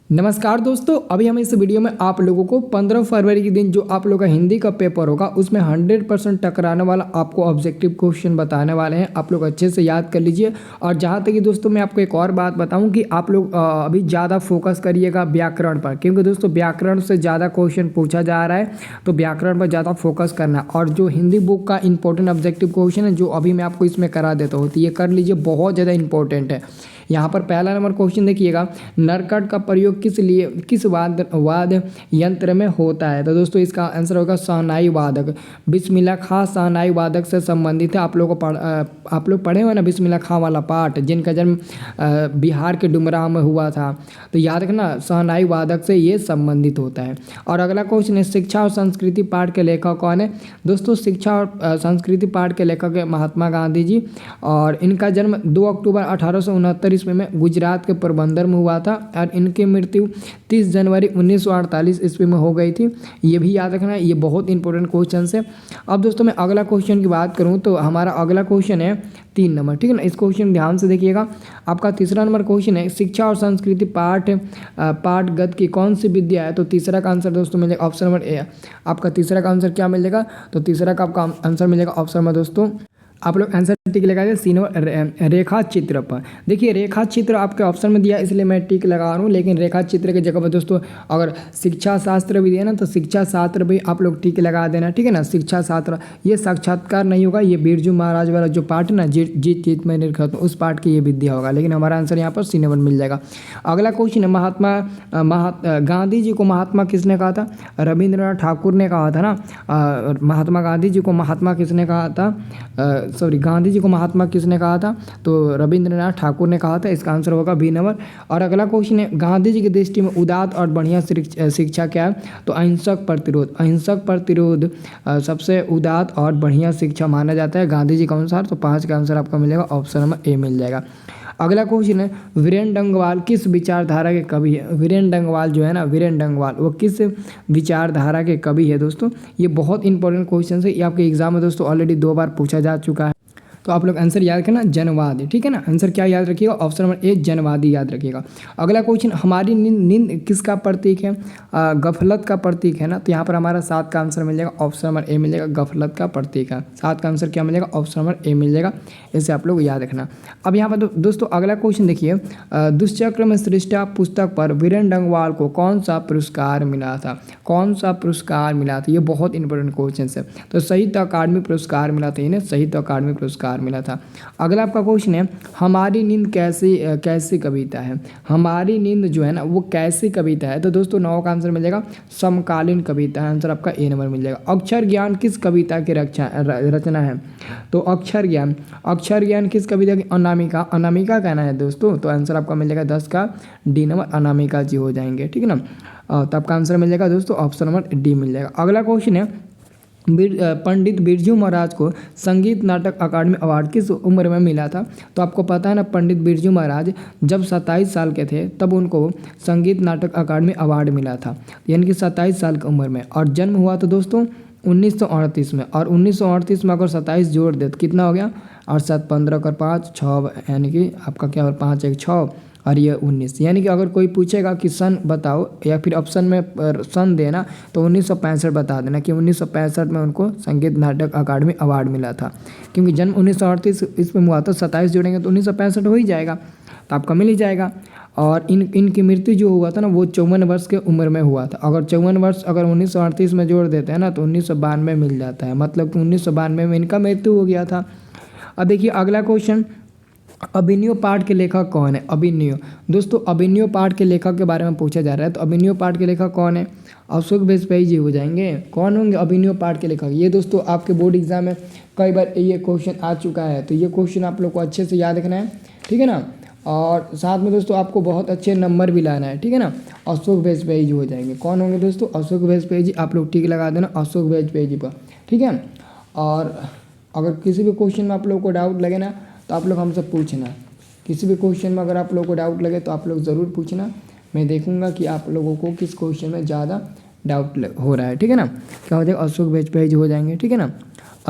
नमस्कार दोस्तों, अभी हम इस वीडियो में आप लोगों को 15 फरवरी के दिन जो आप लोगों का हिंदी का पेपर होगा उसमें 100% टकराने वाला आपको ऑब्जेक्टिव क्वेश्चन बताने वाले हैं। आप लोग अच्छे से याद कर लीजिए। और जहाँ तक कि दोस्तों मैं आपको एक और बात बताऊं कि आप लोग अभी ज़्यादा फोकस करिएगा व्याकरण पर, क्योंकि दोस्तों व्याकरण से ज़्यादा क्वेश्चन पूछा जा रहा है, तो व्याकरण पर ज़्यादा फोकस करना। और जो हिंदी बुक का इंपॉर्टेंट ऑब्जेक्टिव क्वेश्चन है जो अभी मैं आपको इसमें करा देता हूँ, तो ये कर लीजिए, बहुत ज़्यादा इंपॉर्टेंट है। यहाँ पर पहला नंबर क्वेश्चन देखिएगा, नरकट का प्रयोग किस वाद्य यंत्र में होता है। तो दोस्तों इसका आंसर होगा शहनाई वादक। बिस्मिल्लाह खां शहनाई वादक से संबंधित है। आप लोग पढ़े हुए ना बिस्मिल्लाह खां वाला पाठ, जिनका जन्म बिहार के डुमराव में हुआ था। तो याद रखना, शहनाई वादक से ये संबंधित होता है। और अगला क्वेश्चन है, शिक्षा और संस्कृति पाठ के लेखक कौन है। दोस्तों शिक्षा और संस्कृति पाठ के लेखक है महात्मा गांधी जी, और इनका जन्म 2 अक्टूबर 1869 ईस्वी में गुजरात के पोरबंदर में हुआ था, और इनकी मृत्यु 30 जनवरी 1948 ईस्वी में हो गई थी। ये भी याद रखना, ये बहुत इंपॉर्टेंट क्वेश्चन है। अब दोस्तों मैं अगला क्वेश्चन की बात करूं तो हमारा अगला क्वेश्चन है 3 नंबर, ठीक है ना। इस क्वेश्चन ध्यान से देखिएगा। आपका तीसरा नंबर क्वेश्चन है, शिक्षा और संस्कृति पाठगत की कौन सी विद्या है। तो तीसरा का आंसर दोस्तों मिलेगा ऑप्शन नंबर ए। आपका तीसरा का आंसर क्या मिलेगा, तो तीसरा का आपका आंसर मिलेगा ऑप्शन में दोस्तों, आप लोग आंसर टिक लगाइए सी नंबर रेखा चित्र पर। देखिए रेखा चित्र आपके ऑप्शन में दिया इसलिए मैं टिक लगा रहा हूँ, लेकिन रेखा चित्र की जगह पर दोस्तों अगर शिक्षा शास्त्र भी दिया ना तो शिक्षा शास्त्र भी आप लोग टिक लगा देना, ठीक है ना। शिक्षा शास्त्र ये साक्षात्कार नहीं होगा, ये बिरजू महाराज वाला जो पाठ है ना, जीत जीत में निर्खत, उस पाठ की ये विद्या होगा। लेकिन हमारा आंसर यहाँ पर सी नंबर मिल जाएगा। अगला क्वेश्चन है, गांधी जी को महात्मा किसने कहा था। रविंद्रनाथ ठाकुर ने कहा था ना। महात्मा गांधी जी को महात्मा किसने कहा था, गांधी जी को महात्मा किसने कहा था, तो रविंद्रनाथ ठाकुर ने कहा था। इसका आंसर होगा बी नंबर। और अगला क्वेश्चन है, गांधी जी की दृष्टि में उदात्त और बढ़िया शिक्षा क्या है। तो अहिंसक प्रतिरोध सबसे उदात्त और बढ़िया शिक्षा माना जाता है गांधी जी के अनुसार। तो 5 का आंसर आपका मिलेगा ऑप्शन नंबर ए मिल जाएगा। अगला क्वेश्चन है, वीरेन डंगवाल किस विचारधारा के कवि है। वीरेन डंगवाल जो है ना, वीरेन डंगवाल वो किस विचारधारा के कवि है दोस्तों। ये बहुत इंपॉर्टेंट क्वेश्चन है, ये आपके एग्जाम में दोस्तों ऑलरेडी 2 बार पूछा जा चुका है। तो आप लोग आंसर याद रखना, जनवादी, ठीक है ना। आंसर क्या याद रखिएगा, ऑप्शन नंबर ए जनवादी याद रखिएगा। अगला क्वेश्चन, हमारी नींद किसका प्रतीक है। गफलत का प्रतीक है ना। तो यहाँ पर हमारा 7 का आंसर मिल जाएगा, ऑप्शन नंबर ए मिलेगा, गफलत का प्रतीक है। 7 का आंसर क्या मिलेगा, ऑप्शन नंबर ए मिल जाएगा। इसे आप लोग याद रखना। अब यहाँ पर दोस्तों अगला क्वेश्चन देखिए, दुष्चक्र में श्रेष्ठा पुस्तक पर वीरेन डंगवाल को कौन सा पुरस्कार मिला था। कौन सा पुरस्कार मिला था, ये बहुत इंपॉर्टेंट क्वेश्चन है। तो साहित्य अकादमी पुरस्कार मिला था, इन्हें साहित्य अकादमी पुरस्कार मिला था। अगला आपका क्वेश्चन है, हमारी नींद कैसी कविता है। हमारी नींद जो है ना वो कैसी कविता है। तो दोस्तों 9 का आंसर मिलेगा, समकालीन कविता है। आंसर आपका ए नंबर मिल जाएगा। अक्षर ज्ञान किस कविता की रचना है। तो अक्षर ज्ञान किस कविता की, अनामिका। अनामिका कहना है दोस्तों। तो आंसर आपका मिल जाएगा 10 का डी नंबर, अनामिका जी हो जाएंगे, ठीक है ना। तो आपका आंसर मिल जाएगा दोस्तों ऑप्शन नंबर डी मिल जाएगा। अगला क्वेश्चन है, पंडित बिरजू महाराज को संगीत नाटक अकादमी अवार्ड किस उम्र में मिला था। तो आपको पता है ना, पंडित बिरजू महाराज जब 27 साल के थे तब उनको संगीत नाटक अकादमी अवार्ड मिला था, यानी कि 27 साल की उम्र में। और जन्म हुआ तो दोस्तों 1938 में, और 1938 में अगर 27 जोड़ दे तो कितना हो गया, और 7 15 कर 5 6, यानी कि आपका क्या हो 5 1 6 और ये 19। यानी कि अगर कोई पूछेगा कि सन बताओ या फिर ऑप्शन में सन देना, तो 1965 बता देना कि 1965 में उनको संगीत नाटक अकादमी अवार्ड मिला था। क्योंकि जन्म 1938 इसमें हुआ था, 27 जोड़ेंगे तो 1965 हो ही जाएगा, तो आपका मिल ही जाएगा। और इनकी मृत्यु जो हुआ था ना वो 54 वर्ष के उम्र में हुआ था। अगर 54 वर्ष अगर 1938 में जोड़ देते हैं ना तो 1992 मिल जाता है, मतलब कि 1992 में इनका मृत्यु हो गया था। अब देखिए अगला क्वेश्चन, अभिनव पाठ के लेखक कौन है। अभिनव दोस्तों, अभिनव पाठ के लेखक के बारे में पूछा जा रहा है। तो अभिनव पाठ के लेखक कौन है, अशोक वाजपेयी जी हो जाएंगे। कौन होंगे अभिनव पाठ के लेखक। ये दोस्तों आपके बोर्ड एग्जाम में कई बार ये क्वेश्चन आ चुका है, तो ये क्वेश्चन आप लोग को अच्छे से याद रखना है, ठीक है ना। और साथ में दोस्तों आपको बहुत अच्छे नंबर भी लाना है, ठीक है ना। अशोक वाजपेयी जी हो जाएंगे। कौन होंगे दोस्तों, अशोक वाजपेयी जी। आप लोग टिक लगा देना अशोक वाजपेयी जी पर, ठीक है। और अगर किसी भी क्वेश्चन में आप लोग को डाउट लगे ना तो आप लोग हमसे पूछना। किसी भी क्वेश्चन में अगर आप लोगों को डाउट लगे तो आप लोग ज़रूर पूछना। मैं देखूंगा कि आप लोगों को किस क्वेश्चन में ज़्यादा डाउट हो रहा है, ठीक है ना। क्या हो जाएगा, अशोक वाजपेयी जी हो जाएंगे, ठीक है ना।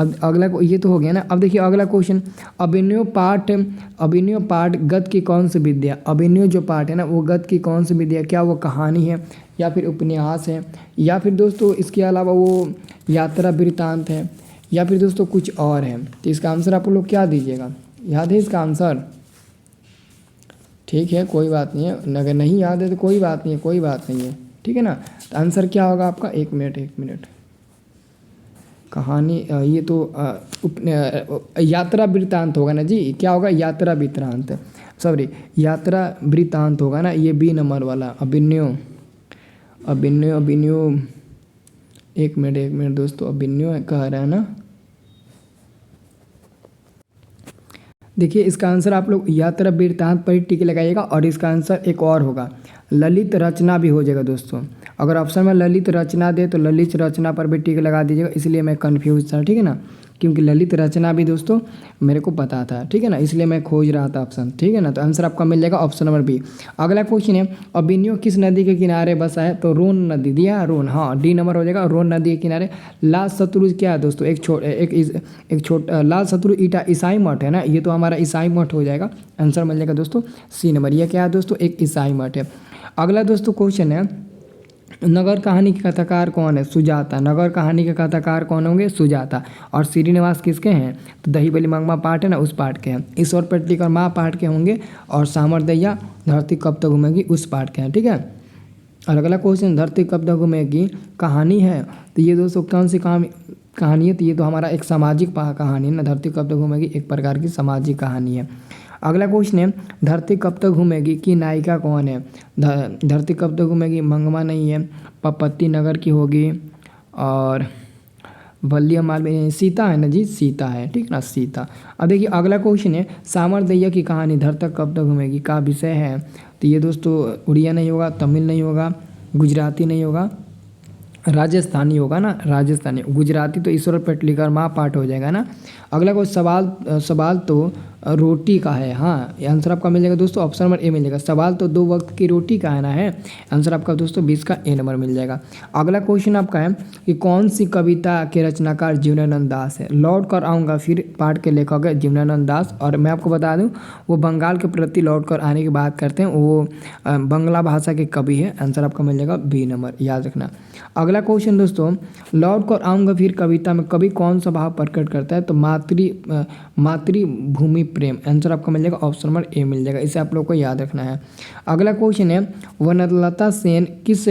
अब अगला ये तो हो गया ना। अब देखिए अगला क्वेश्चन, अभिनव पाठ गद्य की कौन सी विद्या, अभिनव जो पाठ है ना वो गद्य की कौन सी विद्या, क्या वो कहानी है या फिर उपन्यास है या फिर दोस्तों इसके अलावा वो यात्रा वृत्तांत है या फिर दोस्तों कुछ और है। तो इसका आंसर आप लोग क्या दीजिएगा, याद है इसका आंसर? ठीक है कोई बात नहीं है, अगर नहीं याद है तो कोई बात नहीं है, कोई बात नहीं है, ठीक है ना। तो आंसर क्या होगा आपका, एक मिनट कहानी ये तो यात्रा वृत्तांत होगा ना जी, क्या होगा, यात्रा वृत्तांत, सॉरी यात्रा वृत्तांत होगा ना, ये बी नंबर वाला। अभिनव एक मिनट दोस्तों, अभिनव कह रहा है ना। देखिए इसका आंसर आप लोग यात्रा वृत्तांत पर ही टिक लगाइएगा और इसका आंसर एक और होगा, ललित रचना भी हो जाएगा दोस्तों। अगर ऑप्शन में ललित रचना दे तो ललित रचना पर भी टिक लगा दीजिएगा, इसलिए मैं कन्फ्यूज था, ठीक है ना, क्योंकि ललित रचना भी दोस्तों मेरे को पता था, ठीक है ना, इसलिए मैं खोज रहा था ऑप्शन, ठीक है ना। तो आंसर आपका मिल जाएगा ऑप्शन नंबर बी। अगला क्वेश्चन है, अभिनव किस नदी के किनारे बसा है, तो रोन नदी दिया, रोन, हाँ डी नंबर हो जाएगा, रोन नदी के किनारे। लाल शत्रुज क्या है दोस्तों, एक छोटा लाल शत्रु ईसाई मठ है ना, ये तो हमारा ईसाई मठ हो जाएगा, आंसर मिल जाएगा दोस्तों सी नंबर। यह क्या है दोस्तों, एक ईसाई मठ है। अगला दोस्तों क्वेश्चन है, नगर कहानी के कथाकार कौन है, सुजाता। नगर कहानी के कथाकार कौन होंगे, सुजाता। और श्रीनिवास किसके हैं, तो दही बली मंगमा पाठ है ना उस पाठ के हैं। ईश्वर पेटलीकर माँ पाठ के होंगे और सामरदैया धरती कब तक घूमेगी उस पाठ के हैं, ठीक है। और अगला क्वेश्चन, धरती कब तक घूमेगी कहानी है, तो ये दोस्तों कौन सी कहानी है, तो ये तो हमारा एक सामाजिक कहानी है ना, धरती कब तक घूमेगी एक प्रकार की सामाजिक कहानी है। अगला क्वेश्चन है, धरती कब तक घूमेगी की नायिका कौन है, धरती कब तक घूमेगी मंगमा नहीं है, पपत्ती नगर की होगी और वल्लिया माल में सीता है ना जी, सीता है, ठीक ना, सीता। अब देखिए अगला क्वेश्चन है, सामरदैया की कहानी धरती कब तक घूमेगी का विषय है, तो ये दोस्तों उड़िया नहीं होगा, तमिल नहीं होगा, गुजराती नहीं होगा, राजस्थानी होगा ना, राजस्थानी। गुजराती तो ईश्वर पेटलीकर माँ पाठ हो जाएगा ना। अगला कोई सवाल तो रोटी का है, हाँ आंसर आपका मिल जाएगा दोस्तों ऑप्शन नंबर ए मिल जाएगा। सवाल तो 2 वक्त की रोटी का है ना, है आंसर आपका दोस्तों 20 का ए नंबर मिल जाएगा। अगला क्वेश्चन आपका है कि कौन सी कविता के रचनाकार जीवनानंद दास है। लौट कर आऊँगा फिर पाठ के लेखक है जीवनानंद दास, और मैं आपको बता दूँ वो बंगाल के प्रति लौट कर आने की बात करते हैं, वो बंगला भाषा के कवि है, आंसर आपका मिल जाएगा बी नंबर, याद रखना। अगला क्वेश्चन दोस्तों, लौट कर आऊँगा फिर कविता में कवि कौन सा भाव प्रकट करता है, तो मातृभूमि प्रेम, आंसर आपका मिल जाएगा ऑप्शन नंबर ए मिल जाएगा, इसे आप लोग को याद रखना है। अगला क्वेश्चन है, वनलता सेन किस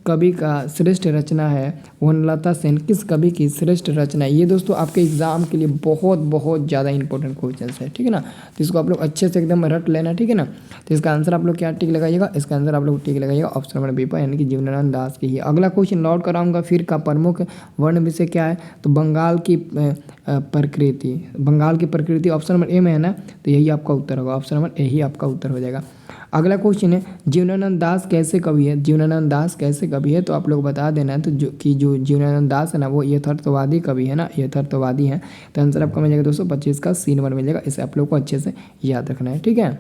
कवि का श्रेष्ठ रचना है, वनलता सेन किस कवि की श्रेष्ठ रचना है। ये दोस्तों आपके एग्जाम के लिए बहुत ज़्यादा इंपॉर्टेंट क्वेश्चन है, ठीक है ना, तो इसको आप लोग अच्छे से एकदम रट लेना, ठीक है ना। तो इसका आंसर आप लोग क्या टिक लगाइएगा, इसका आंसर आप लोग टिक लगाइएगा ऑप्शन नंबर बी पर, यानी कि जीवनानंद दास की ही। अगला क्वेश्चन, लौट कर आऊँगा फिर का प्रमुख वर्ण विषय क्या है, तो बंगाल की प्रकृति ऑप्शन नंबर ए में है ना, तो यही आपका उत्तर होगा, ऑप्शन नंबर ए ही आपका उत्तर हो जाएगा। अगला क्वेश्चन है, जीवनानंद दास कैसे कवि है, जीवनानंद दास कैसे कवि है, तो आप लोग बता देना है, तो जो जीवनानंद दास है ना वो यथार्थवादी कवि है ना, यथार्थवादी है, तो आंसर आपका मिल जाएगा दोस्तों 25 का सी नंबर मिल जाएगा, इसे आप लोग को अच्छे से याद रखना है, ठीक है।